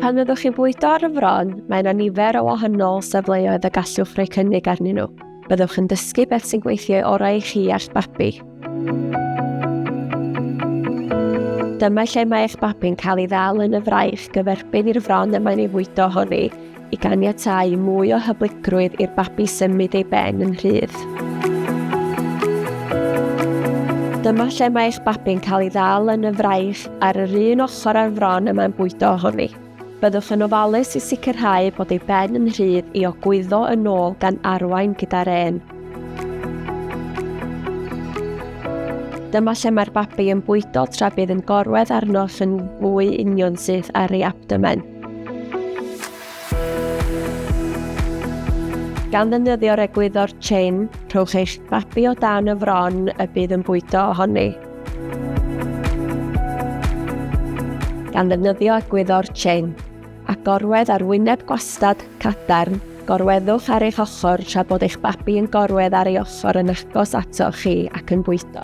Pan fyddwch chi'n bwydo ar y fron, mae yna nifer o wahanol safleoedd y gallwch rhoi cynnig arnyn nhw. Byddwch yn dysgu beth sy'n gweithio orau i chi a'ch babi. Dyma lle mae eich babi'n cael ei ddal yn y fraich gyferbyn i'r fron y mae'n ei fwydo honni i ganiatáu mwy o hyblygrwydd i'r babi symud ei ben yn rhydd. Dyma lle mae eich babi'n cael ei ddal yn y fraich ar yr un ochr ar fron y mae'n bwydo honni. Byddwch yn ofalus i sicrhau bod ei ben yn rhydd i ogwyddo yn ôl gan arwain gyda'r ên. Dyma lle mae'r babi yn bwydo tra bydd yn gorwedd arnoch yn fwy union sydd ar ei abdomen. Gan ddefnyddio'r egwyddor chain, rhowch eich babi o dan y fron y bydd yn bwydo ohoni. Gan ddefnyddio egwyddor chain, a gorwedd ar wyneb gwastad, cadarn, gorweddwch ar eich ochr tra bod eich babi yn gorwedd ar ei ochr yn agos atoch chi ac yn bwydo.